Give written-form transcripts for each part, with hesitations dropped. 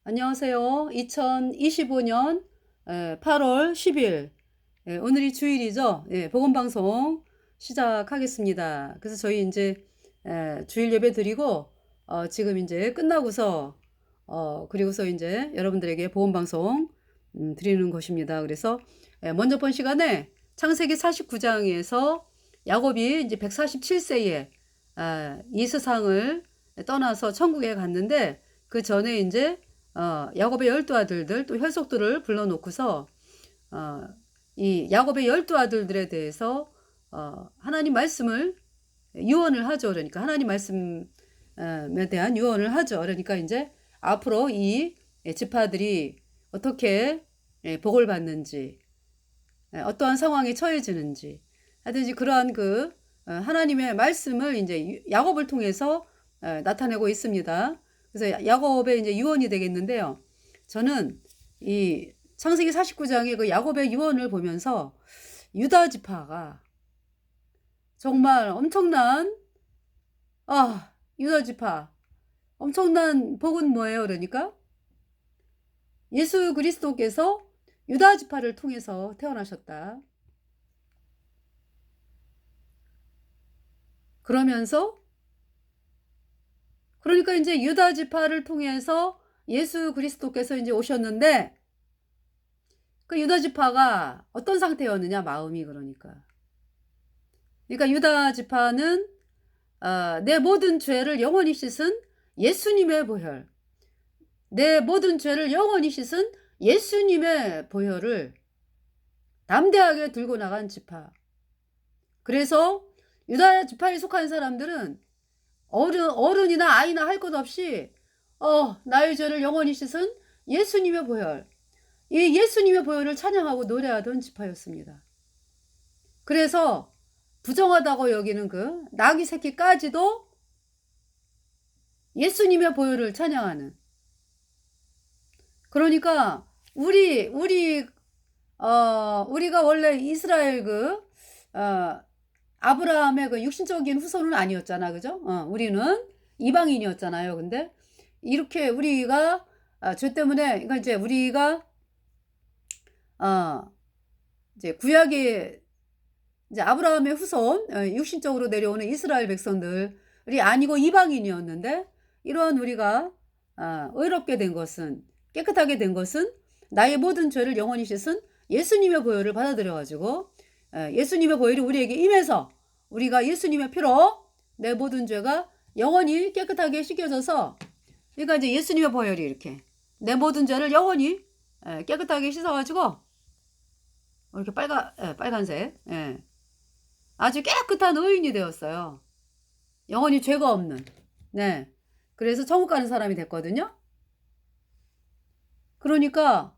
안녕하세요. 2025년 8월 10일 오늘이 주일이죠. 복음방송 시작하겠습니다. 그래서 저희 이제 주일 예배 드리고 지금 이제 끝나고서 그리고서 이제 여러분들에게 복음방송 드리는 것입니다. 그래서 먼저 본 시간에 창세기 49장에서 야곱이 이제 147세에 이 세상을 떠나서 천국에 갔는데 그 전에 이제 야곱의 12아들들 또 혈속들을 불러놓고서 이 야곱의 12아들들에 대해서 하나님 말씀을 유언을 하죠. 그러니까 하나님 말씀에 대한 유언을 하죠. 그러니까 이제 앞으로 이 지파들이 어떻게 복을 받는지 어떠한 상황에 처해지는지 하든지 그러한 그 하나님의 말씀을 이제 야곱을 통해서 나타내고 있습니다. 그래서 야곱의 이제 유언이 되겠는데요. 저는 이 창세기 49장의 그 야곱의 유언을 보면서 유다 지파가 정말 엄청난 유다 지파 엄청난 복은 뭐예요? 그러니까 예수 그리스도께서 유다 지파를 통해서 태어나셨다. 그러니까 이제 유다 지파를 통해서 예수 그리스도께서 이제 오셨는데 그 유다 지파가 어떤 상태였느냐 마음이 그러니까 유다 지파는 내 모든 죄를 영원히 씻은 예수님의 보혈 내 모든 죄를 영원히 씻은 예수님의 보혈을 담대하게 들고 나간 지파. 그래서 유다 지파에 속한 사람들은 어른이나 아이나 할 것 없이 나의 죄를 영원히 씻은 예수님의 보혈 이 예수님의 보혈을 찬양하고 노래하던 지파였습니다. 그래서 부정하다고 여기는 그 나귀 새끼까지도 예수님의 보혈을 찬양하는 그러니까 우리가 원래 이스라엘 아브라함의 그 육신적인 후손은 아니었잖아. 그죠? 우리는 이방인이었잖아요. 근데 이렇게 우리가 죄 때문에 그러니까 이제 우리가 이제 구약의 이제 아브라함의 후손 육신적으로 내려오는 이스라엘 백성들이 아니고 이방인이었는데 이러한 우리가 의롭게 된 것은 깨끗하게 된 것은 나의 모든 죄를 영원히 씻은 예수님의 보혈을 받아들여가지고 예수님의 보혈이 우리에게 임해서 우리가 예수님의 피로 내 모든 죄가 영원히 깨끗하게 씻겨져서 그러니까 이제 예수님의 보혈이 이렇게 내 모든 죄를 영원히 깨끗하게 씻어가지고 이렇게 빨간색 아주 깨끗한 의인이 되었어요. 영원히 죄가 없는 네 그래서 천국 가는 사람이 됐거든요. 그러니까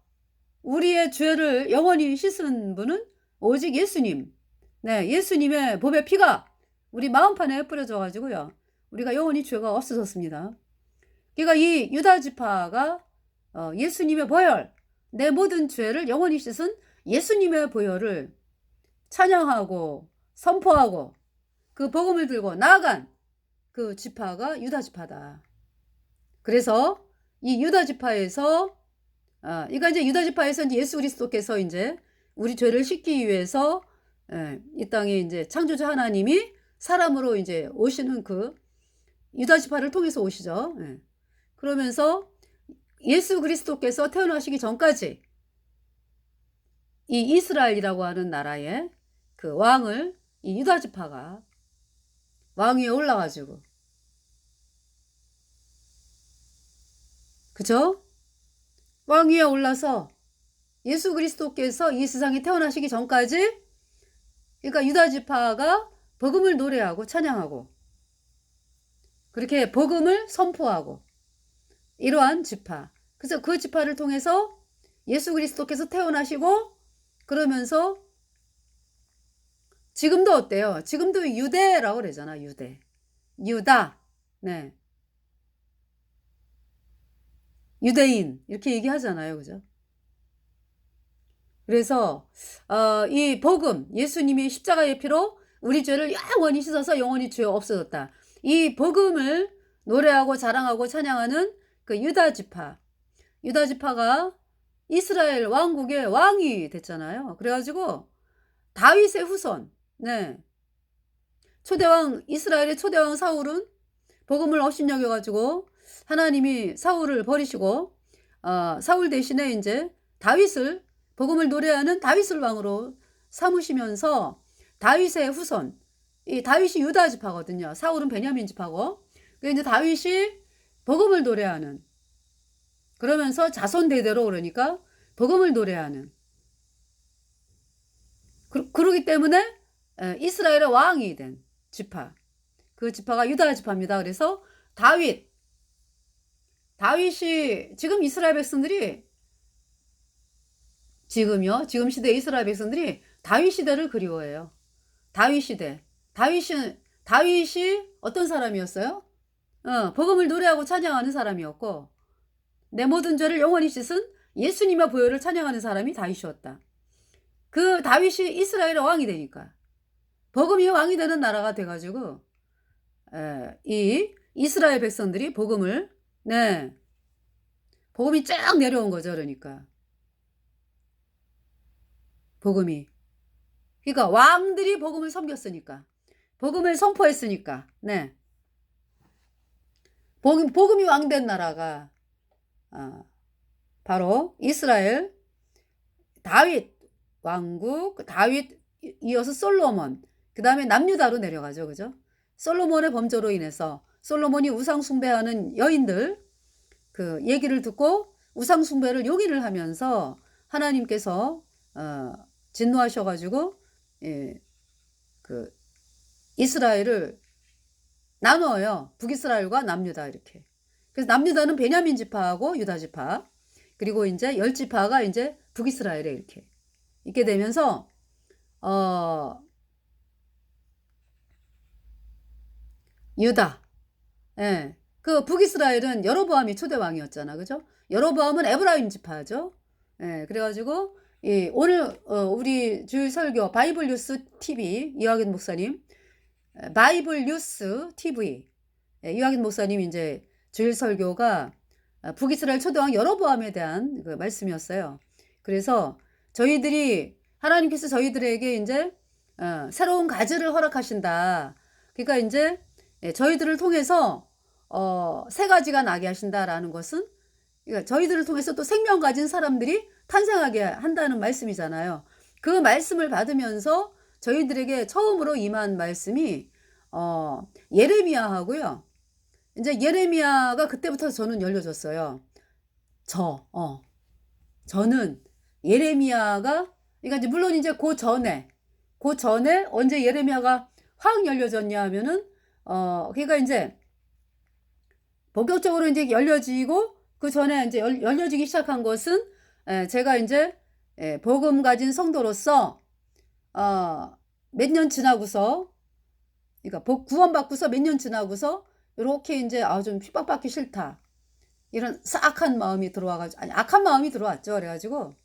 우리의 죄를 영원히 씻은 분은 오직 예수님. 네, 예수님의 보배 피가 우리 마음판에 뿌려져 가지고요. 우리가 영원히 죄가 없어졌습니다. 그러니까 이 유다 지파가 예수님의 보혈, 내 모든 죄를 영원히 씻은 예수님의 보혈을 찬양하고 선포하고 그 복음을 들고 나아간 그 지파가 유다 지파다. 그래서 이 유다 지파에서 그러니까 이제 유다 지파에서 이제 예수 그리스도께서 이제 우리 죄를 씻기 위해서 이 땅에 이제 창조주 하나님이 사람으로 이제 오시는 그 유다 지파를 통해서 오시죠. 그러면서 예수 그리스도께서 태어나시기 전까지 이 이스라엘이라고 하는 나라의 그 왕을 이 유다 지파가 왕 위에 올라가지고 그죠? 왕 위에 올라서 예수 그리스도께서 이 세상에 태어나시기 전까지 그러니까 유다 지파가 복음을 노래하고 찬양하고 그렇게 복음을 선포하고 이러한 지파. 그래서 그 지파를 통해서 예수 그리스도께서 태어나시고 그러면서 지금도 어때요? 지금도 유대라고 그러잖아. 유다. 네. 유대인 이렇게 얘기하잖아요. 그죠? 그래서 이 복음 예수님이 십자가의 피로 우리 죄를 영원히 씻어서 영원히 죄 없어졌다. 이 복음을 노래하고 자랑하고 찬양하는 그 유다 지파 유다 지파가 이스라엘 왕국의 왕이 됐잖아요. 그래가지고 다윗의 후손, 네, 초대왕, 이스라엘의 초대왕 사울은 복음을 업신여겨가지고 하나님이 사울을 버리시고 사울 대신에 이제 다윗을, 복음을 노래하는 다윗을 왕으로 삼으시면서 다윗의 후손, 이 다윗이 유다 지파거든요. 사울은 베냐민 지파고, 그 이제 다윗이 복음을 노래하는, 그러면서 자손 대대로, 그러니까 복음을 노래하는, 그러기 때문에 이스라엘의 왕이 된 지파, 그 지파가 유다 지파입니다. 그래서 다윗이 지금 이스라엘 백성들이, 지금 시대 이스라엘 백성들이 다윗 시대를 그리워해요. 다윗 시대. 다윗이 어떤 사람이었어요? 복음을 노래하고 찬양하는 사람이었고, 내 모든 죄를 영원히 씻은 예수님의 보혈을 찬양하는 사람이 다윗이었다. 그 다윗이 이스라엘의 왕이 되니까, 복음이 왕이 되는 나라가 돼가지고 이 이스라엘 백성들이 복음을, 네, 복음이 쫙 내려온 거죠. 그러니까 복음이, 그러니까 왕들이 복음을 섬겼으니까, 복음을 선포했으니까, 네, 복음이 왕된 나라가 바로 이스라엘 다윗 왕국, 다윗 이어서 솔로몬, 그 다음에 남유다로 내려가죠. 그죠? 솔로몬의 범죄로 인해서 솔로몬이 우상 숭배하는 여인들 그 얘기를 듣고 우상 숭배를 용인을 하면서 하나님께서 진노하셔가지고 그 이스라엘을 나눠요. 북이스라엘과 남유다 이렇게. 그래서 남유다는 베냐민 지파하고 유다 지파, 그리고 이제 10지파가 이제 북이스라엘에 이렇게 있게 되면서 유다, 예, 그 북이스라엘은 여로보암이 초대 왕이었잖아, 그죠? 여로보암은 에브라임 지파죠. 예, 그래가지고 오늘 우리 주일 설교 바이블 뉴스 TV 이화긴 목사님, 바이블 뉴스 TV 이화긴 목사님 이제 주일 설교가 북이스라엘 초대왕 여로보암에 대한 그 말씀이었어요. 그래서 하나님께서 저희들에게 이제 새로운 가지를 허락하신다. 그러니까 이제 저희들을 통해서 새 가지가 나게 하신다라는 것은, 그러니까 저희들을 통해서 또 생명 가진 사람들이 탄생하게 한다는 말씀이잖아요. 그 말씀을 받으면서 저희들에게 처음으로 임한 말씀이 예레미야하고요. 이제 예레미야가 그때부터 저는 열려졌어요. 저는 예레미야가, 그러니까 이제 물론 이제 그 전에 언제 예레미야가 확 열려졌냐 하면은 그러니까 이제 본격적으로 이제 열려지고, 그 전에 이제 열려지기 시작한 것은 제가 이제 복음 가진 성도로서 몇 년 지나고서, 그러니까 구원받고서 몇 년 지나고서 이렇게 이제 좀 핍박받기 싫다, 이런 싹한 마음이 들어와가지고, 아니 악한 마음이 들어왔죠. 그래가지고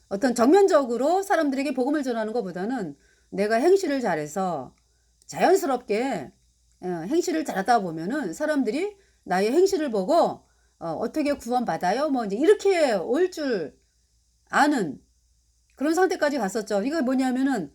어떤 정면적으로 사람들에게 복음을 전하는 것보다는 내가 행실을 잘해서 자연스럽게 행실을 잘하다 보면은 사람들이 나의 행실을 보고 어떻게 구원받아요? 뭐 이제 이렇게 올 줄 아는 그런 상태까지 갔었죠. 이거 뭐냐면은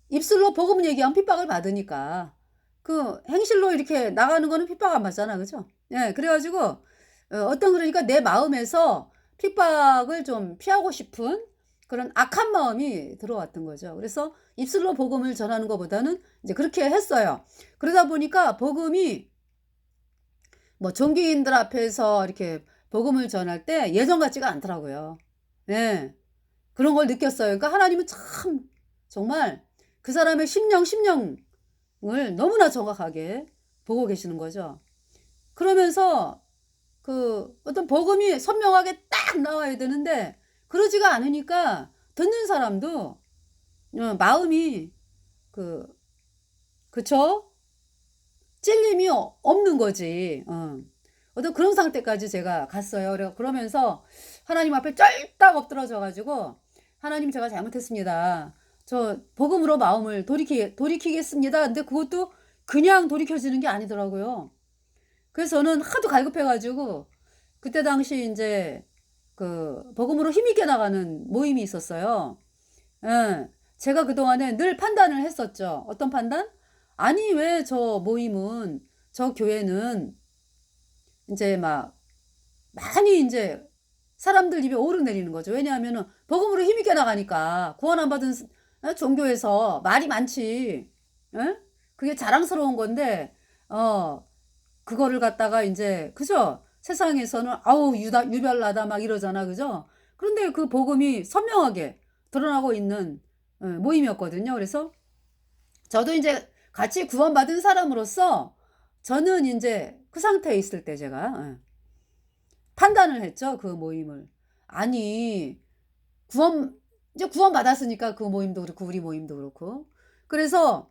입술로 복음 얘기하면 핍박을 받으니까 그 행실로 이렇게 나가는 거는 핍박 안 받잖아, 그죠? 예, 그래가지고 그러니까 내 마음에서 핍박을 좀 피하고 싶은 그런 악한 마음이 들어왔던 거죠. 그래서 입술로 복음을 전하는 것보다는 이제 그렇게 했어요. 그러다 보니까 복음이 뭐 종교인들 앞에서 이렇게 복음을 전할 때 예전 같지가 않더라고요. 예, 그런 걸 느꼈어요. 그러니까 하나님은 참 정말 그 사람의 심령을 너무나 정확하게 보고 계시는 거죠. 그러면서 그 어떤 복음이 선명하게 딱 나와야 되는데 그러지가 않으니까 듣는 사람도 마음이 그쵸? 찔림이 없는 거지. 어떤 그런 상태까지 제가 갔어요. 그러면서 하나님 앞에 쩔딱 엎드러져 가지고, 하나님 제가 잘못했습니다. 저 복음으로 마음을 돌이키겠습니다. 근데 그것도 그냥 돌이켜지는 게 아니더라고요. 그래서 저는 하도 갈급해가지고 그때 당시 이제 그 복음으로 힘있게 나가는 모임이 있었어요. 예. 제가 그동안에 늘 판단을 했었죠. 어떤 판단? 아니, 왜 저 모임은, 저 교회는 이제 막 많이 이제 사람들 입에 오르내리는 거죠. 왜냐하면은 복음으로 힘있게 나가니까 구원 안 받은 종교에서 말이 많지. 예? 그게 자랑스러운 건데, 그거를 갖다가 이제, 그죠? 세상에서는, 아우, 유별나다 막 이러잖아. 그죠? 그런데 그 복음이 선명하게 드러나고 있는 모임이었거든요. 그래서 저도 이제 같이 구원받은 사람으로서 저는 이제 그 상태에 있을 때 제가 판단을 했죠. 그 모임을. 아니, 이제 구원받았으니까 그 모임도 그렇고, 우리 모임도 그렇고. 그래서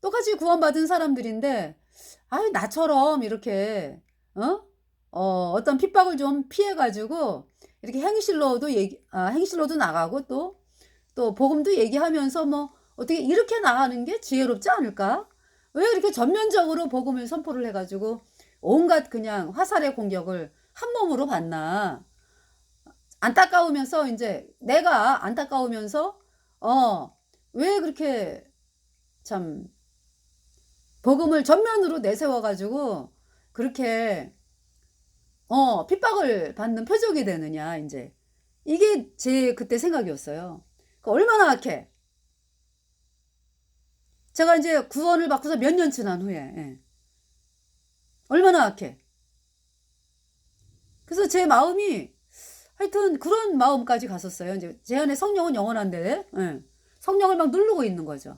똑같이 구원받은 사람들인데, 아유, 나처럼 이렇게, 어떤 핍박을 좀 피해가지고, 이렇게 행실로도 나가고, 또, 복음도 얘기하면서 뭐, 어떻게 이렇게 나가는 게 지혜롭지 않을까? 왜 이렇게 전면적으로 복음을 선포를 해가지고, 온갖 그냥 화살의 공격을 한 몸으로 받나? 안타까우면서, 이제, 내가 안타까우면서, 왜 그렇게 참, 복음을 전면으로 내세워가지고 그렇게 핍박을 받는 표적이 되느냐 이제 이게 제 그때 생각이었어요. 그러니까 얼마나 악해. 제가 이제 구원을 받고서 몇 년 지난 후에 얼마나 악해. 그래서 제 마음이 하여튼 그런 마음까지 갔었어요. 이제 제 안에 성령은 영원한데 성령을 막 누르고 있는 거죠.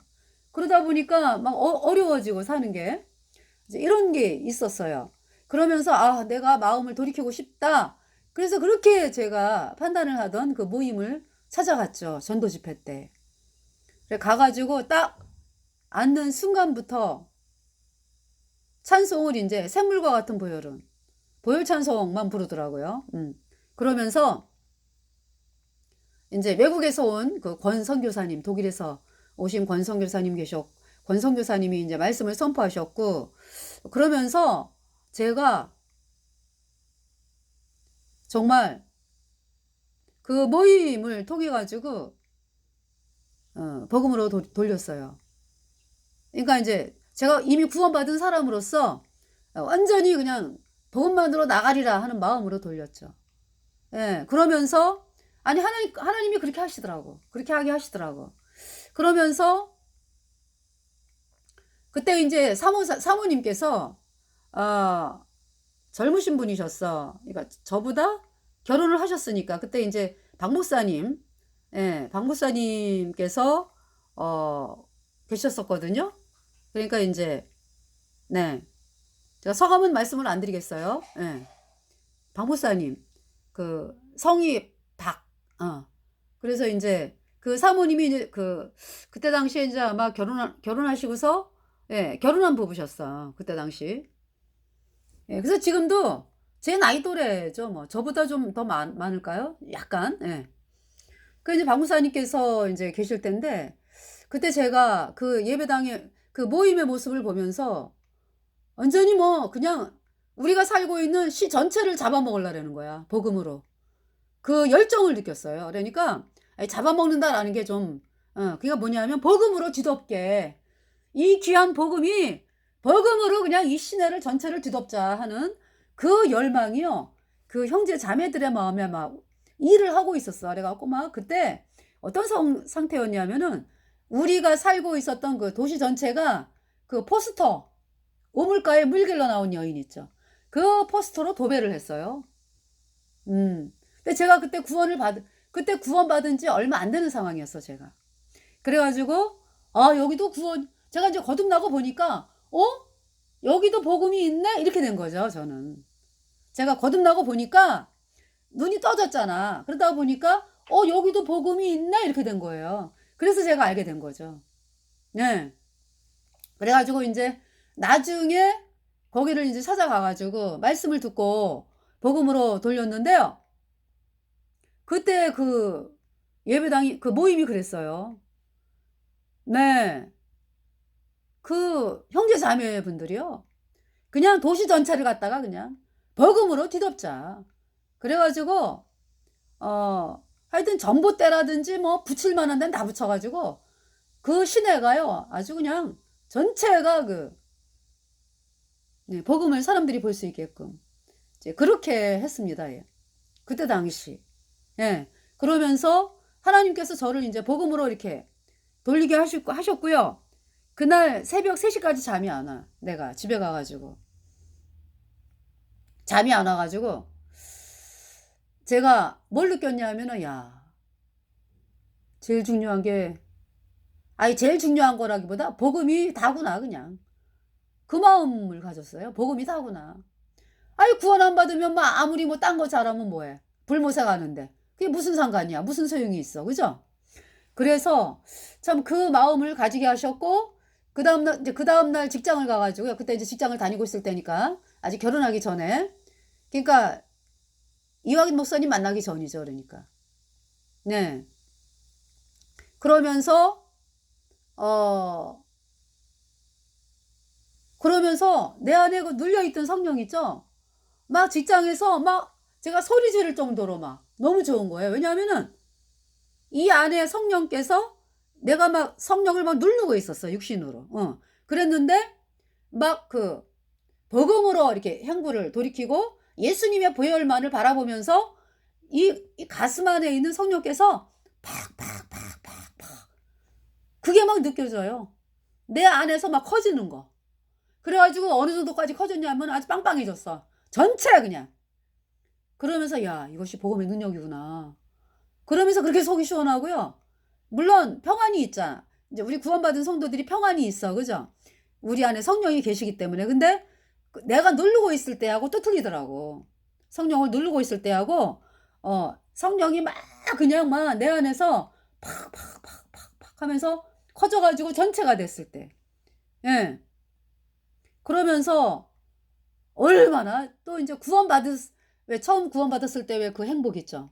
그러다 보니까 막 어려워지고 사는 게 이제 이런 게 있었어요. 그러면서 아, 내가 마음을 돌이키고 싶다. 그래서 그렇게 제가 판단을 하던 그 모임을 찾아갔죠. 전도 집회 때. 그래 가가지고 딱 앉는 순간부터 찬송을 이제 샘물과 같은 보혈은 보혈 찬송만 부르더라고요. 그러면서 이제 외국에서 온 그 권선교사님, 독일에서 오신 권선교사님 권선교사님이 이제 말씀을 선포하셨고, 그러면서 제가 정말 그 모임을 통해 가지고 복음으로 돌렸어요. 그러니까 이제 제가 이미 구원받은 사람으로서 완전히 그냥 복음만으로 나가리라 하는 마음으로 돌렸죠. 예, 그러면서 아니 하나님이 그렇게 하시더라고. 그렇게 하게 하시더라고. 그러면서 그때 이제 사모님께서 젊으신 분이셨어. 그러니까 저보다 결혼을 하셨으니까 그때 이제 박 목사님께서 계셨었거든요. 그러니까 이제 네, 제가 성함은 말씀을 안 드리겠어요. 예, 박 목사님 그 성이 박. 그래서 이제 그 사모님이 이제 그때 당시에 이제 아마 결혼하시고서 결혼한 부부셨어. 그때 당시. 예, 그래서 지금도 제 나이 또래죠. 뭐 저보다 좀 더 많을까요? 약간. 예. 그 이제 박무사님께서 이제 계실 텐데 그때 제가 그 예배당의 그 모임의 모습을 보면서 완전히 뭐 그냥 우리가 살고 있는 시 전체를 잡아먹으려는 거야. 복음으로. 그 열정을 느꼈어요. 그러니까 잡아먹는다라는 게 좀 그게 뭐냐면 복음으로 뒤덮게 이 귀한 복음이 복음으로 그냥 이 시내를 전체를 뒤덮자 하는 그 열망이요. 그 형제 자매들의 마음에 막 일을 하고 있었어. 그래갖고 막 그때 어떤 상태였냐면은 우리가 살고 있었던 그 도시 전체가 그 포스터 우물가에 물길로 나온 여인 있죠. 그 포스터로 도배를 했어요. 근데 제가 그때 구원받은 지 얼마 안 되는 상황이었어, 제가. 그래가지고, 여기도 제가 이제 거듭나고 보니까, 여기도 복음이 있네? 이렇게 된 거죠, 저는. 제가 거듭나고 보니까, 눈이 떠졌잖아. 그러다 보니까, 여기도 복음이 있네? 이렇게 된 거예요. 그래서 제가 알게 된 거죠. 네. 그래가지고 이제, 나중에, 거기를 이제 찾아가가지고, 말씀을 듣고, 복음으로 돌렸는데요. 그때 그 예배당이 그 모임이 그랬어요. 네. 그 형제 자매분들이요. 그냥 도시 전체를 갖다가 그냥 버금으로 뒤덮자. 그래가지고 하여튼 전봇대라든지 뭐 붙일 만한 데는 다 붙여가지고 그 시내가요 아주 그냥 전체가 그 복음을 사람들이 볼 수 있게끔 이제 그렇게 했습니다. 예. 그때 당시. 예. 그러면서 하나님께서 저를 이제 복음으로 이렇게 돌리게 하셨고요. 그날 새벽 3시까지 잠이 안 와. 내가 집에 가가지고. 잠이 안 와가지고 제가 뭘 느꼈냐면은 야 제일 중요한 게 제일 중요한 거라기보다 복음이 다구나 그냥. 그 마음을 가졌어요. 복음이 다구나. 구원 안 받으면 뭐 아무리 뭐 딴 거 잘하면 뭐해. 불모세 가는데. 그게 무슨 상관이야. 무슨 소용이 있어. 그죠? 그래서 참 그 마음을 가지게 하셨고 그 다음날 직장을 가가지고요. 그때 이제 직장을 다니고 있을 때니까 아직 결혼하기 전에 그러니까 이화긴 목사님 만나기 전이죠. 그러니까 네 그러면서 내 안에 그 눌려있던 성령 있죠. 막 직장에서 막 제가 소리 지를 정도로 막 너무 좋은 거예요. 왜냐하면은 이 안에 성령께서 내가 막 성령을 막 누르고 있었어. 육신으로. 그랬는데 막 그 복음으로 이렇게 행구를 돌이키고 예수님의 보혈만을 바라보면서 이 가슴 안에 있는 성령께서 팍팍팍팍팍 그게 막 느껴져요. 내 안에서 막 커지는 거. 그래가지고 어느 정도까지 커졌냐면 아주 빵빵해졌어. 전체 그냥. 그러면서 야 이것이 복음의 능력이구나. 그러면서 그렇게 속이 시원하고요. 물론 평안이 있잖아. 이제 우리 구원받은 성도들이 평안이 있어. 그죠? 우리 안에 성령이 계시기 때문에. 근데 내가 누르고 있을 때하고 또 틀리더라고. 성령을 누르고 있을 때하고 성령이 막 그냥 막 내 안에서 팍팍팍팍팍 하면서 커져가지고 전체가 됐을 때. 예. 그러면서 얼마나 또 이제 왜 처음 구원받았을 때 왜 그 행복 있죠.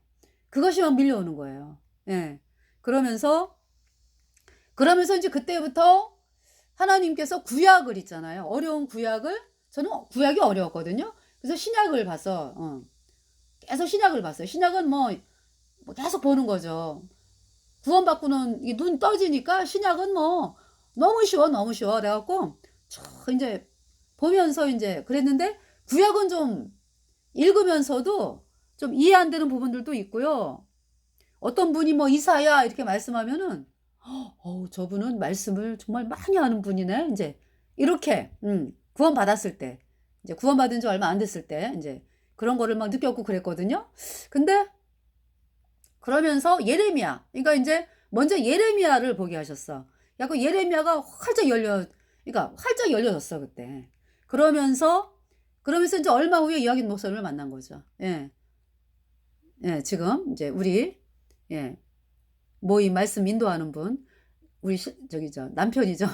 그것이 막 밀려오는 거예요. 예. 그러면서 이제 그때부터 하나님께서 구약을 있잖아요. 어려운 구약을 저는 구약이 어려웠거든요. 그래서 신약을 봤어. 계속 신약을 봤어요. 신약은 뭐 계속 보는 거죠. 구원받고는 눈 떠지니까 신약은 뭐 너무 쉬워. 그래갖고 이제 보면서 이제 그랬는데 구약은 좀 읽으면서도 좀 이해 안 되는 부분들도 있고요. 어떤 분이 뭐 이사야 이렇게 말씀하면은 저분은 말씀을 정말 많이 하는 분이네. 이제 이렇게 구원 받았을 때 이제 구원 받은 지 얼마 안 됐을 때 이제 그런 거를 막 느꼈고 그랬거든요. 근데 그러면서 예레미야 그러니까 이제 먼저 예레미야를 보게 하셨어. 그 예레미야가 활짝 열려졌어 그때. 그러면서 이제 얼마 후에 이화긴 목사님을 만난 거죠. 예. 예, 지금 이제 우리 모임 말씀 인도하는 분 우리 남편이죠.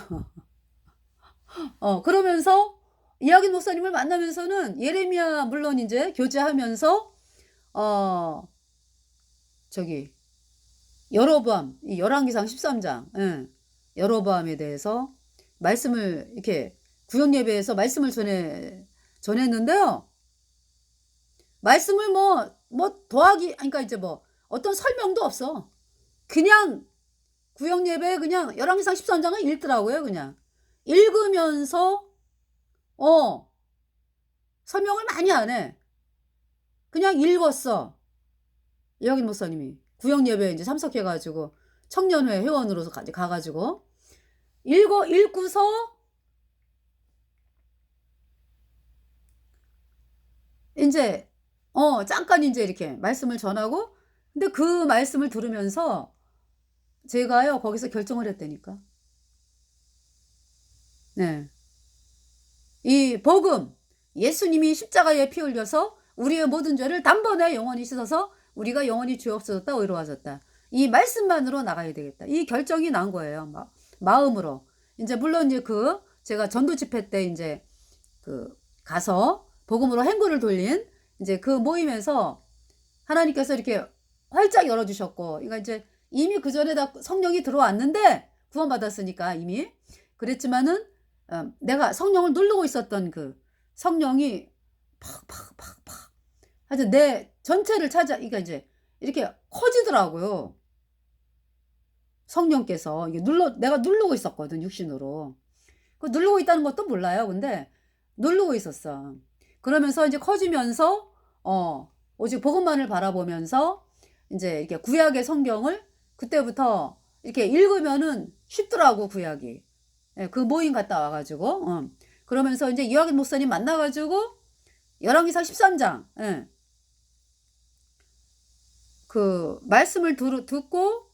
그러면서 이화긴 목사님을 만나면서는 예레미야 물론 이제 교제하면서 여로보암 이 열왕기상 13장 여로보암에 대해서 말씀을 이렇게 구역 예배에서 말씀을 전했는데요. 말씀을 뭐 더하기 그러니까 이제 뭐 어떤 설명도 없어. 그냥 구역 예배에 그냥 열왕기상 13장을 읽더라고요. 그냥 읽으면서 설명을 많이 안 해. 그냥 읽었어. 이화긴 목사님이 구역 예배에 이제 참석해가지고 청년회 회원으로서 가가지고 읽고서 이제 잠깐 이제 이렇게 말씀을 전하고 근데 그 말씀을 들으면서 제가요 거기서 결정을 했다니까. 네. 이 복음 예수님이 십자가에 피 흘려서 우리의 모든 죄를 단번에 영원히 씻어서 우리가 영원히 죄 없어졌다 의로워졌다. 이 말씀만으로 나가야 되겠다. 이 결정이 난 거예요. 마음으로. 이제 물론 이제 제가 전도 집회 때 이제 가서 복음으로 행구를 돌린 이제 그 모임에서 하나님께서 이렇게 활짝 열어주셨고, 그러니까 이제 이미 그 전에 다 성령이 들어왔는데 구원받았으니까 이미 그랬지만은 내가 성령을 누르고 있었던 성령이 팍팍팍팍 하여튼 내 전체를 그러니까 이제 이렇게 커지더라고요. 성령께서 이게 내가 누르고 있었거든, 육신으로. 그 누르고 있다는 것도 몰라요. 근데 누르고 있었어. 그러면서 이제 커지면서 오직 복음만을 바라보면서 이제 이렇게 구약의 성경을 그때부터 이렇게 읽으면은 쉽더라고, 구약이. 예, 그 모임 갔다 와가지고 그러면서 이제 이화긴 목사님 만나가지고 열왕기상 13장 그 말씀을 듣고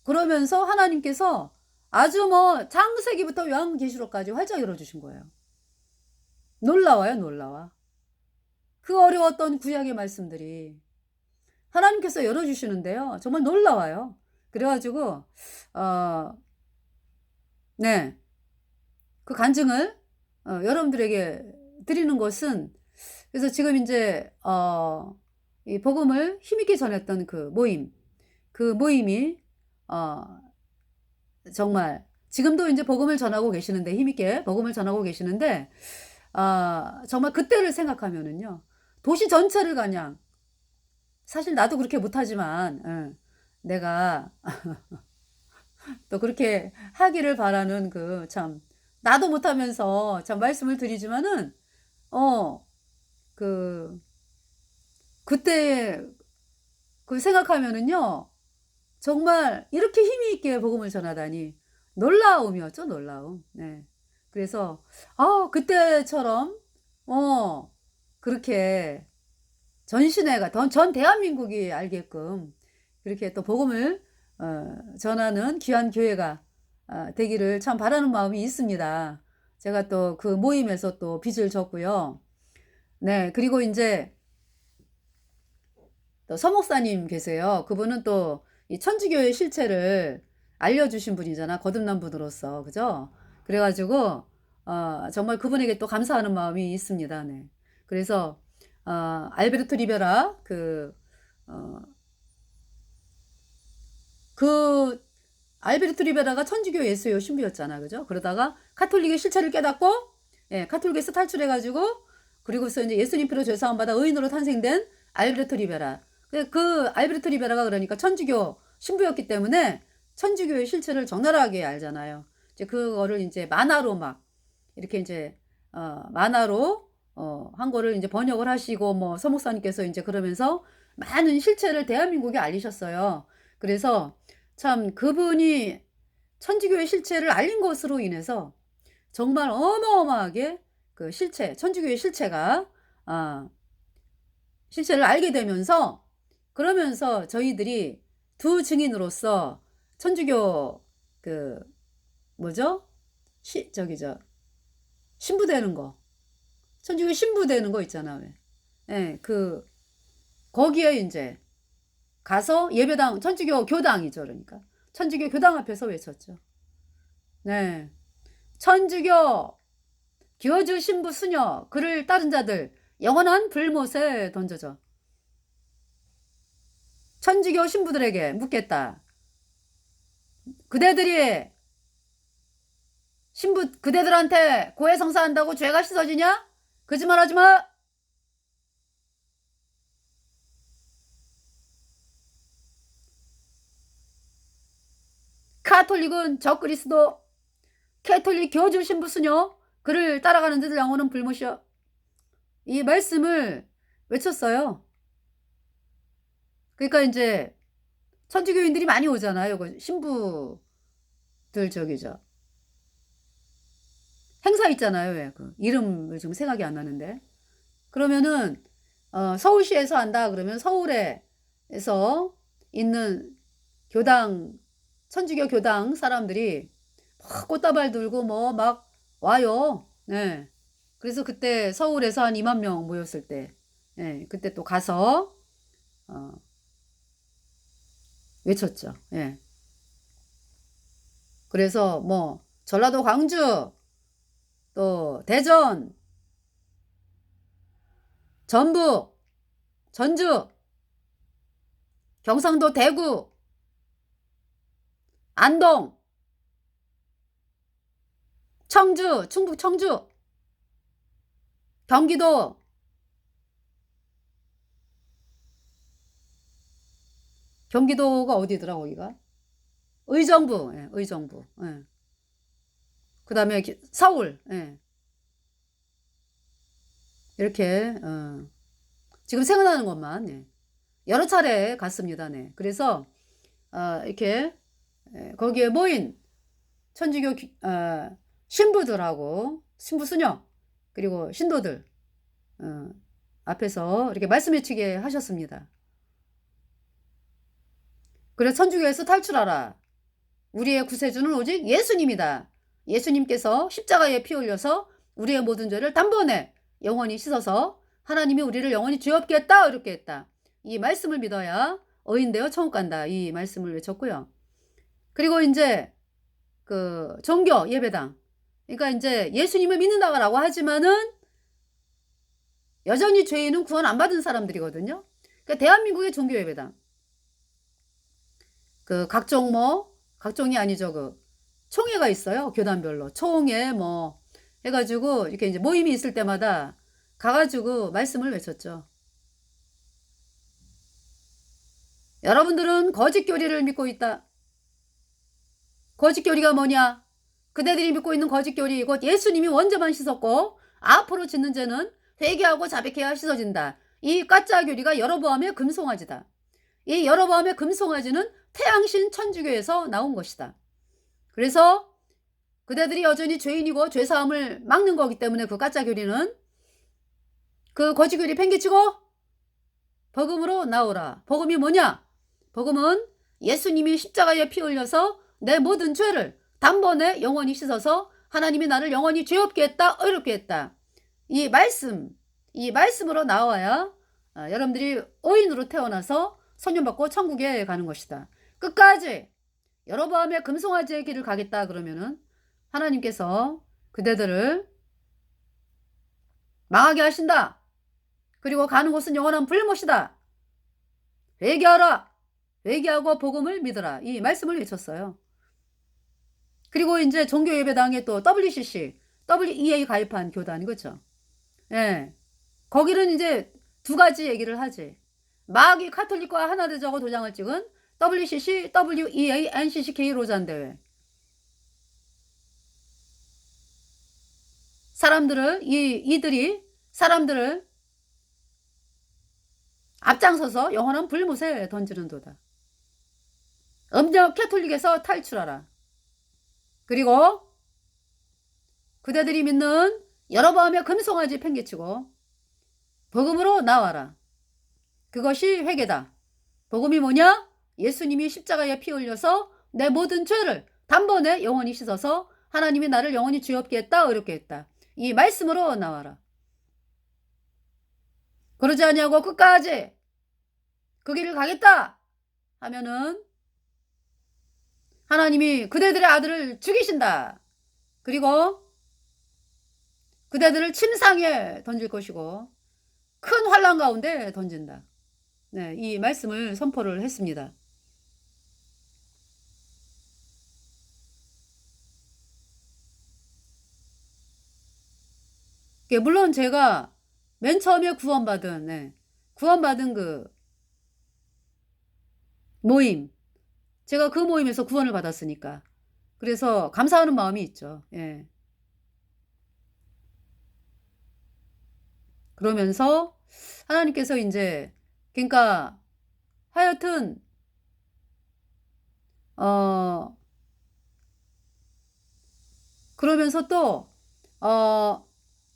그러면서 하나님께서 아주 뭐 창세기부터 요한계시록까지 활짝 열어주신 거예요. 놀라워요, 놀라워. 그 어려웠던 구약의 말씀들이 하나님께서 열어주시는데요. 정말 놀라워요. 그래가지고 네, 그 간증을 여러분들에게 드리는 것은, 그래서 지금 이제 이 복음을 힘있게 전했던 그 모임이 정말 지금도 이제 복음을 전하고 계시는데, 힘있게 복음을 전하고 계시는데, 정말 그때를 생각하면은요, 도시 전체를 그냥, 사실 나도 그렇게 못하지만 내가 또 그렇게 하기를 바라는 참 나도 못하면서 참 말씀을 드리지만은 그때 그 생각하면은요, 정말 이렇게 힘이 있게 복음을 전하다니 놀라움이었죠, 놀라움. 네. 그래서 그때처럼 그렇게 전신회가 전 대한민국이 알게끔 그렇게 또 복음을 전하는 귀한 교회가 되기를 참 바라는 마음이 있습니다. 제가 또 그 모임에서 또 빚을 졌고요. 네, 그리고 이제 또 서목사님 계세요. 그분은 또 이 천주교의 실체를 알려주신 분이잖아, 거듭난 분으로서. 그죠? 그래가지고 정말 그분에게 또 감사하는 마음이 있습니다. 네. 그래서 알베르토 리베라 알베르토 리베라가 천주교 예수요 신부였잖아, 그죠? 그러다가 카톨릭의 실체를 깨닫고, 카톨릭에서 탈출해가지고, 그리고서 이제 예수님 피로 죄사함 받아 의인으로 탄생된 알베르토 리베라. 그 알베르토 리베라가 그러니까 천주교 신부였기 때문에 천주교의 실체를 적나라하게 알잖아요. 이제 그거를 이제 만화로 막 이렇게 이제 만화로 한 거를 이제 번역을 하시고, 뭐 서목사님께서 이제 그러면서 많은 실체를 대한민국에 알리셨어요. 그래서 참 그분이 천주교의 실체를 알린 것으로 인해서 정말 어마어마하게 그 천주교의 실체를 알게 되면서, 그러면서 저희들이 두 증인으로서 천주교 신부 되는 거, 천주교 신부 되는 거 있잖아, 왜. 거기에 이제 가서 예배당, 천주교 교당이죠, 그러니까 천주교 교당 앞에서 외쳤죠. 네, 천주교 교주 신부 수녀 그를 따른 자들 영원한 불못에 던져져. 천주교 신부들에게 묻겠다. 그대들한테 고해성사한다고 죄가 씻어지냐? 거짓말하지 마. 카톨릭은 적그리스도, 캐톨릭 교주 신부 수녀 그를 따라가는 자들 영혼은 불못이여. 이 말씀을 외쳤어요. 그러니까 이제 천주교인들이 많이 오잖아요. 그 신부들 행사 있잖아요. 왜? 그 이름을 지금 생각이 안 나는데. 그러면은 서울시에서 한다 그러면 서울에서 있는 천주교 교당 사람들이 막 꽃다발 들고 뭐 막 와요. 네. 그래서 그때 서울에서 한 2만 명 모였을 때, 그때 또 가서 외쳤죠. 그래서 뭐 전라도 광주, 또 대전, 전북, 전주, 경상도 대구, 안동, 충북 청주, 경기도가 어디더라 거기가? 의정부. 예, 의정부. 예. 그다음에 서울. 예. 이렇게 지금 생각나는 것만 예. 여러 차례 갔습니다. 네. 그래서 이렇게 거기에 모인 천주교 신부들하고 신부 수녀 그리고 신도들 앞에서 이렇게 말씀 외치게 하셨습니다. 그래서 천주교에서 탈출하라. 우리의 구세주는 오직 예수님이다. 예수님께서 십자가에 피 흘려서 우리의 모든 죄를 단번에 영원히 씻어서 하나님이 우리를 영원히 죄 없게 했다. 이렇게 했다. 이 말씀을 믿어야 어인되어 천국 간다. 이 말씀을 외쳤고요. 그리고 이제 그 종교 예배당. 그러니까 이제 예수님을 믿는다고 하지만은 여전히 죄인은 구원 안 받은 사람들이거든요. 그러니까 대한민국의 종교 예배당. 그 각종이 아니죠. 그 총회가 있어요. 교단별로. 총회 뭐 해가지고 이렇게 이제 모임이 있을 때마다 가가지고 말씀을 외쳤죠. 여러분들은 거짓 교리를 믿고 있다. 거짓 교리가 뭐냐? 그대들이 믿고 있는 거짓 교리, 곧 예수님이 원죄만 씻었고 앞으로 짓는 죄는 회개하고 자백해야 씻어진다. 이 가짜 교리가 여로보암의 금송아지다. 이 여로보암의 금송아지는 태양신 천주교에서 나온 것이다. 그래서 그대들이 여전히 죄인이고 죄사함을 막는 거기 때문에 그 가짜 교리는 그 거짓 교리 팽개치고 복음으로 나오라. 복음이 뭐냐? 복음은 예수님이 십자가에 피 흘려서 내 모든 죄를 단번에 영원히 씻어서 하나님이 나를 영원히 죄 없게 했다. 어렵게 했다. 이 말씀으로 나와야 여러분들이 의인으로 태어나서 선년받고 천국에 가는 것이다. 끝까지 여로보암의 금송아지의 길을 가겠다 그러면은 하나님께서 그대들을 망하게 하신다. 그리고 가는 곳은 영원한 불못이다. 회개하라. 회개하고 복음을 믿어라. 이 말씀을 외쳤어요. 그리고 이제 종교예배당에 또 WCC, WEA 가입한 교단, 그렇죠? 예. 거기는 이제 두 가지 얘기를 하지. 마귀 카톨릭과 하나대저고 도장을 찍은 WCC, WEA, NCCK 로잔대회. 이들이 사람들을 앞장서서 영원한 불못에 던지는 도다. 음력 캐톨릭에서 탈출하라. 그리고 그대들이 믿는 여로보암의 금송아지 팽개치고 복음으로 나와라. 그것이 회개다. 복음이 뭐냐? 예수님이 십자가에 피 흘려서 내 모든 죄를 단번에 영원히 씻어서 하나님이 나를 영원히 죄 없게 했다. 어렵게 했다. 이 말씀으로 나와라. 그러지 않냐고 끝까지 그 길을 가겠다 하면은 하나님이 그대들의 아들을 죽이신다. 그리고 그대들을 침상에 던질 것이고 큰 환난 가운데 던진다. 네, 이 말씀을 선포를 했습니다. 물론 제가 맨 처음에 구원받은 그 모임, 제가 그 모임에서 구원을 받았으니까 그래서 감사하는 마음이 있죠. 예. 그러면서 하나님께서 이제 그러니까 하여튼 그러면서 또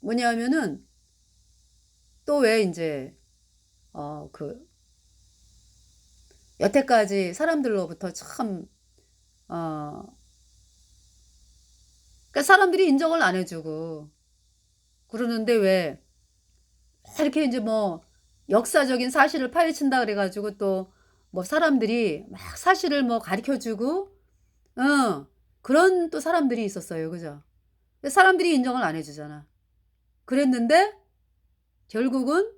뭐냐면은 또 왜 이제 그 여태까지 사람들로부터 참 그러니까 사람들이 인정을 안 해주고 그러는데 왜 이렇게 이제 뭐 역사적인 사실을 파헤친다 그래가지고 또 뭐 사람들이 막 사실을 뭐 가르쳐주고 그런 또 사람들이 있었어요. 그죠? 근데 사람들이 인정을 안 해주잖아. 그랬는데 결국은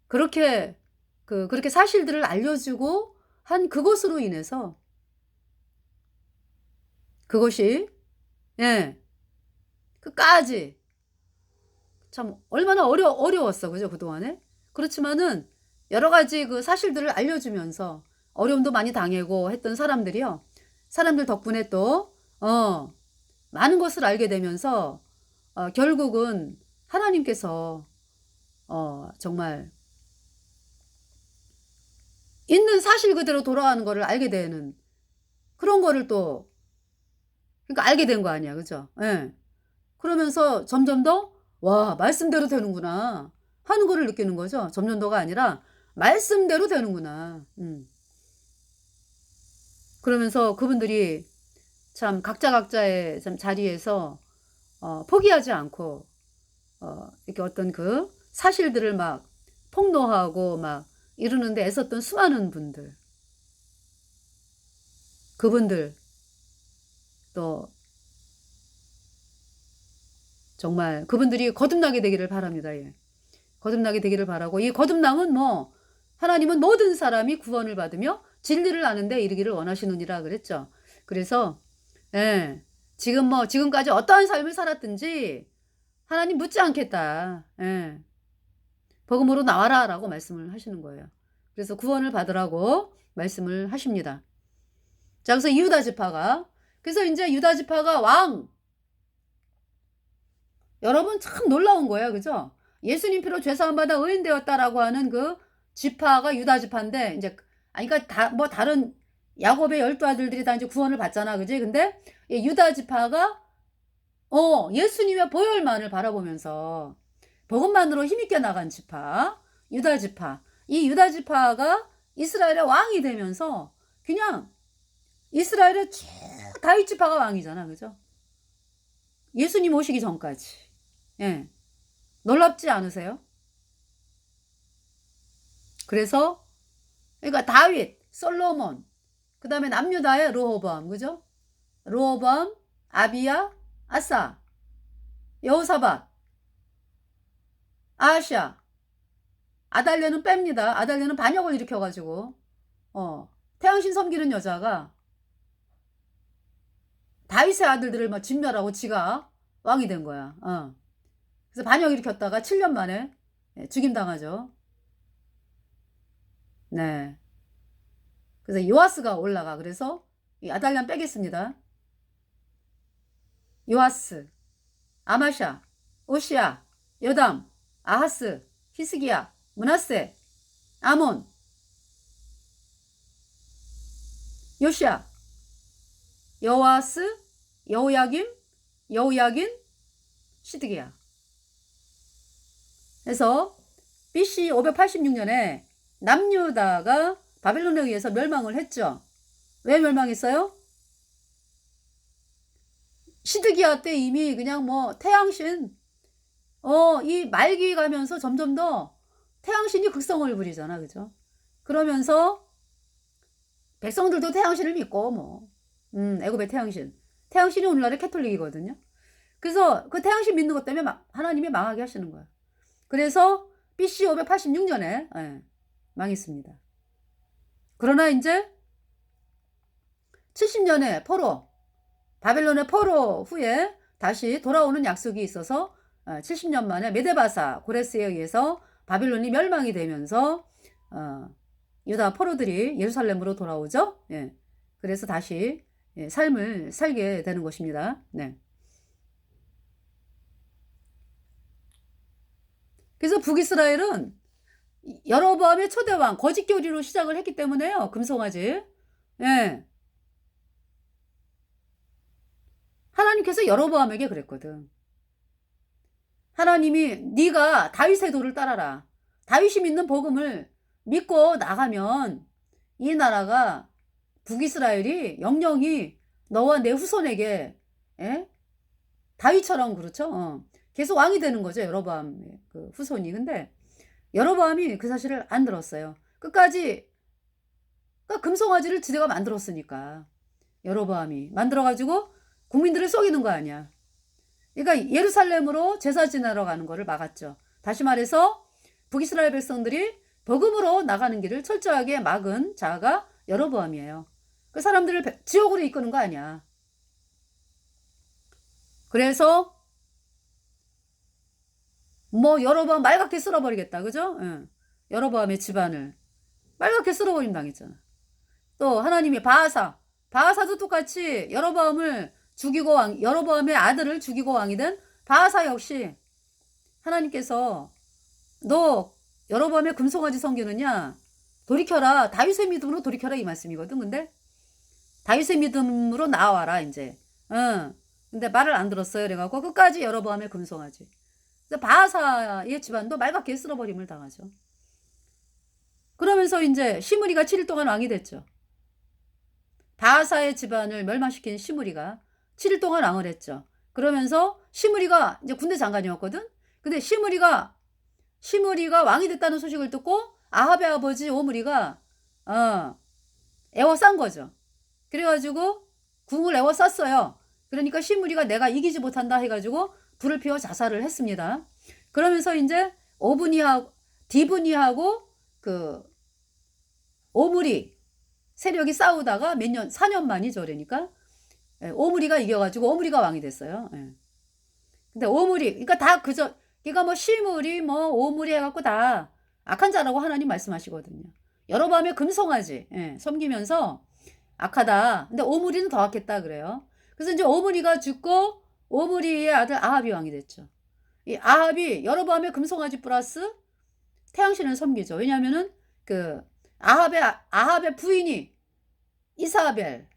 그렇게 그렇게 사실들을 알려주고 한 그것으로 인해서 그것이 예 끝까지 참 얼마나 어려웠어. 그죠? 그동안에. 그렇지만은 여러 가지 그 사실들을 알려주면서 어려움도 많이 당하고 했던 사람들이요. 사람들 덕분에 또, 많은 것을 알게 되면서, 결국은 하나님께서, 정말 있는 사실 그대로 돌아가는 거를 알게 되는 그런 거를 또, 그러니까 알게 된 거 아니야. 그죠? 예. 그러면서 점점 더, 와, 말씀대로 되는구나. 하는 거를 느끼는 거죠. 점점 더가 아니라, 말씀대로 되는구나. 그러면서 그분들이 참 각자의 참 자리에서, 포기하지 않고, 이렇게 어떤 그 사실들을 막 폭로하고 막 이러는데 애썼던 수많은 분들, 그분들, 또 정말 그분들이 거듭나게 되기를 바랍니다. 예. 거듭나게 되기를 바라고, 이 거듭남은 뭐 하나님은 모든 사람이 구원을 받으며 진리를 아는데 이르기를 원하시느니라 그랬죠. 그래서 예, 지금까지 어떠한 삶을 살았든지 하나님 묻지 않겠다. 예, 복음으로 나와라라고 말씀을 하시는 거예요. 그래서 구원을 받으라고 말씀을 하십니다. 자, 그래서 유다 지파가, 그래서 이제 유다 지파가 왕, 여러분 참 놀라운 거예요. 그죠? 예수님 피로 죄사함 받아 의인 되었다라고 하는 그 지파가 유다 지파인데, 이제 아니 그러니까 뭐 다른 야곱의 12아들들이 다 이제 구원을 받잖아. 그지? 근데 이 유다 지파가 예수님의 보혈만을 바라보면서 복음만으로 힘있게 나간 지파, 유다 지파. 이 유다 지파가 이스라엘의 왕이 되면서 그냥 이스라엘의 다윗 지파가 왕이잖아. 그죠? 예수님 오시기 전까지. 예. 놀랍지 않으세요? 그래서 그러니까 다윗, 솔로몬, 그다음에 남유다의 르호보암, 그죠? 르호보암, 아비야, 아사, 여호사밧, 아하시아, 아달랴는 뺍니다. 아달랴는 반역을 일으켜가지고 태양신 섬기는 여자가 다윗의 아들들을 막 진멸하고 지가 왕이 된 거야. 그래서 반역 일으켰다가 7년 만에 죽임당하죠. 네. 그래서 요아스가 올라가. 그래서 이 아달랴는 빼겠습니다. 요아스, 아마샤, 오시아, 요담, 아하스, 히스기야, 므낫세, 아몬, 요시야, 여호아스, 여호야김, 여호야긴, 시드기야. 그래서 BC 586년에 남유다가 바벨론에 의해서 멸망을 했죠. 왜 멸망했어요? 시드기야 때 이미 그냥 뭐 태양신, 이 말기 가면서 점점 더 태양신이 극성을 부리잖아. 그죠? 그러면서 백성들도 태양신을 믿고 뭐 애굽의 태양신. 태양신이 오늘날의 캐톨릭이거든요. 그래서 그 태양신 믿는 것 때문에 하나님이 망하게 하시는 거야. 그래서 BC 586년에 망했습니다. 그러나 이제 70년에 바벨론의 포로 후에 다시 돌아오는 약속이 있어서 70년 만에 메데바사 고레스에 의해서 바벨론이 멸망이 되면서 유다 포로들이 예루살렘으로 돌아오죠. 예. 그래서 다시 삶을 살게 되는 것입니다. 네. 그래서 북이스라엘은 여로보암의 초대왕 거짓 교리로 시작을 했기 때문에요. 금송아지. 예. 하나님께서 여로보암에게 그랬거든. 하나님이 네가 다윗의 도를 따라라. 다윗이 믿는 복음을 믿고 나가면 이 나라가 북이스라엘이 영영이 너와 내 후손에게 다윗처럼 그렇죠. 계속 왕이 되는 거죠. 여로보암 그 후손이. 근데 여로보암이 그 사실을 안 들었어요. 끝까지 그러니까 금송아지를 지네가 만들었으니까 여로보암이 만들어가지고 국민들을 속이는 거 아니야. 그러니까 예루살렘으로 제사 지내러 가는 거를 막았죠. 다시 말해서 북이스라엘 백성들이 복음으로 나가는 길을 철저하게 막은 자가 여로보암이에요. 그 사람들을 지옥으로 이끄는 거 아니야. 그래서 뭐 여로보암 말갛게 쓸어버리겠다. 그죠? 예. 여로보암의 집안을 빨갛게 쓸어버림 당했잖아. 또 하나님이 바하사도 똑같이 여로보암을 죽이고 여로보암의 아들을 죽이고 왕이 된 바하사 역시 하나님께서 너 여로보암의 금송아지 섬기느냐? 돌이켜라. 다윗의 믿음으로 돌이켜라 이 말씀이거든. 근데 다윗의 믿음으로 나와라 이제. 근데 말을 안 들었어요. 그래갖고 끝까지 여로보암의 금송아지. 바하사의 집안도 말갛게 쓸어버림을 당하죠. 그러면서 이제 시므리가 7일 동안 왕이 됐죠. 바하사의 집안을 멸망시킨 시므리가 7일 동안 왕을 했죠. 그러면서 시므리가 이제 군대 장관이었거든. 근데 시므리가 왕이 됐다는 소식을 듣고 아합의 아버지 오므리가 애워싼 거죠. 그래가지고 궁을 애워쌌어요. 그러니까 시므리가 내가 이기지 못한다 해가지고 불을 피워 자살을 했습니다. 그러면서 이제 디브니하고 그 오므리 세력이 싸우다가 4년 만이죠. 그러니까 오므리가 이겨가지고 오므리가 왕이 됐어요. 근데 오므리, 그러니까 다 그러니까 뭐 시므리, 뭐 오므리 해갖고 다 악한 자라고 하나님 말씀하시거든요. 여로보암의 금송아지 섬기면서 악하다. 근데 오므리는 더 악했다 그래요. 그래서 이제 오므리가 죽고 오므리의 아들 아합이 왕이 됐죠. 이 아합이 여로보암의 금송아지 플러스 태양신을 섬기죠. 왜냐하면은 그 아합의 부인이 이사벨,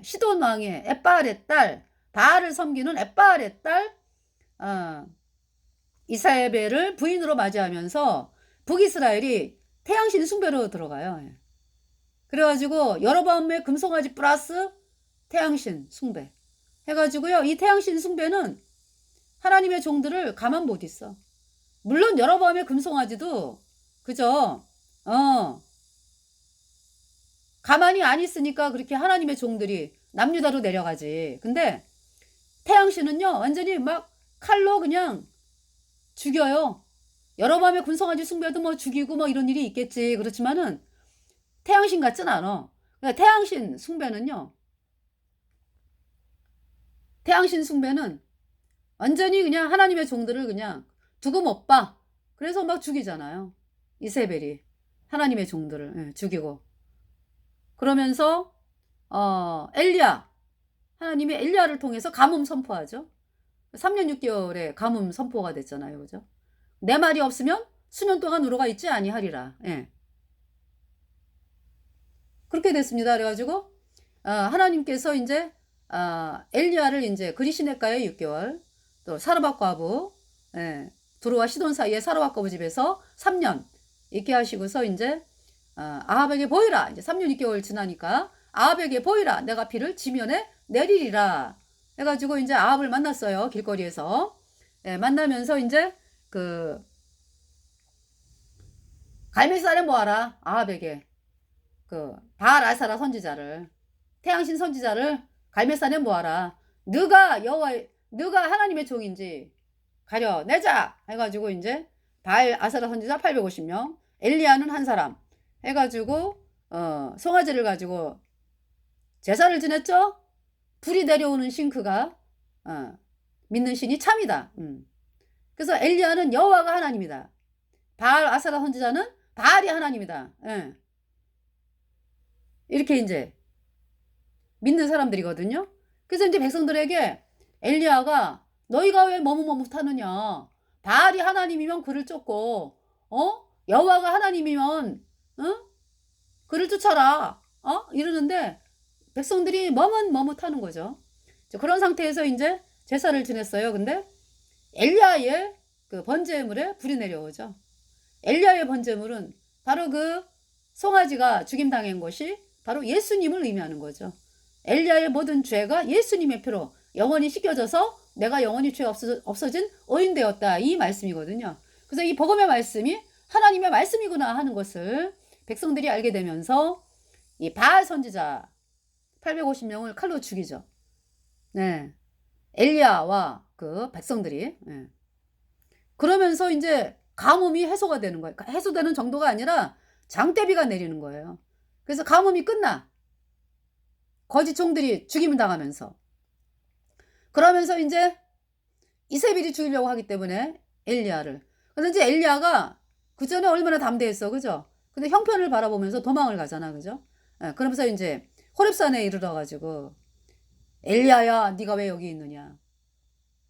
시돈 왕의 엣바알의 딸, 바알을 섬기는 엣바알의 딸 이사벨을 부인으로 맞이하면서 북이스라엘이 태양신 숭배로 들어가요. 그래가지고 여로보암의 금송아지 플러스 태양신 숭배 해가지고요. 이 태양신 숭배는 하나님의 종들을 가만 못 있어. 물론 여로보암의 금송아지도 그죠? 가만히 안 있으니까 그렇게 하나님의 종들이 남유다로 내려가지. 근데 태양신은요 완전히 막 칼로 그냥 죽여요. 여로보암의 금송아지 숭배도 뭐 죽이고 뭐 이런 일이 있겠지. 그렇지만은 태양신 같진 않아. 그러니까 태양신 숭배는 완전히 그냥 하나님의 종들을 그냥 두고 못 봐. 그래서 막 죽이잖아요. 이세벨이 하나님의 종들을 죽이고. 그러면서 하나님이 엘리야를 통해서 가뭄 선포하죠. 3년 6개월에 가뭄 선포가 됐잖아요. 그죠? 내 말이 없으면 수년 동안 우러가 있지 아니하리라. 그렇게 됐습니다. 그래가지고 하나님께서 이제 엘리야를 이제 그리시네가의 6개월, 또 사르밧 과부, 두루와 시돈 사이에 사르밧 과부 집에서 3년 있게 하시고서 이제 아합에게 보이라. 이제 3년 6개월 지나니까 아합에게 보이라. 내가 비를 지면에 내리리라. 해가지고 이제 아합을 만났어요. 길거리에서. 만나면서 이제 그 갈멜산에 모아라. 아합에게 그 바알 아사라 선지자를, 태양신 선지자를 갈멜산에 모아라. 너가 하나님의 종인지 가려내자 해가지고 이제 바알 아사라 선지자 850명, 엘리야는 한 사람 해가지고 송아지를 가지고 제사를 지냈죠. 불이 내려오는 싱크가 믿는 신이 참이다. 그래서 엘리야는 여호와가 하나님이다. 바알 아사라 선지자는 바알이 하나님이다. 이렇게 이제 믿는 사람들이거든요. 그래서 이제 백성들에게 엘리야가 너희가 왜 머뭇머뭇하느냐. 바알이 하나님이면 그를 쫓고 여호와가 하나님이면 그를 쫓아라. 이러는데 백성들이 머뭇머뭇하는 거죠. 그런 상태에서 이제 제사를 지냈어요. 근데 엘리야의 그 번제물에 불이 내려오죠. 엘리야의 번제물은 바로 그 송아지가 죽임당한 것이 바로 예수님을 의미하는 거죠. 엘리야의 모든 죄가 예수님의 피로 영원히 씻겨져서 내가 영원히 죄 없어진 의인 되었다. 이 말씀이거든요. 그래서 이 복음의 말씀이 하나님의 말씀이구나 하는 것을 백성들이 알게 되면서 이 바알 선지자 850명을 칼로 죽이죠. 엘리야와 그 백성들이. 그러면서 이제 가뭄이 해소가 되는 거예요. 해소되는 정도가 아니라 장대비가 내리는 거예요. 그래서 가뭄이 끝나. 거짓 종들이 죽임을 당하면서. 그러면서 이제 이세벨이 죽이려고 하기 때문에 엘리야를. 근데 이제 엘리야가 그 전에 얼마나 담대했어, 그죠? 근데 형편을 바라보면서 도망을 가잖아, 그죠? 그러면서 이제 호렙산에 이르러 가지고 엘리야야, 네가 왜 여기 있느냐?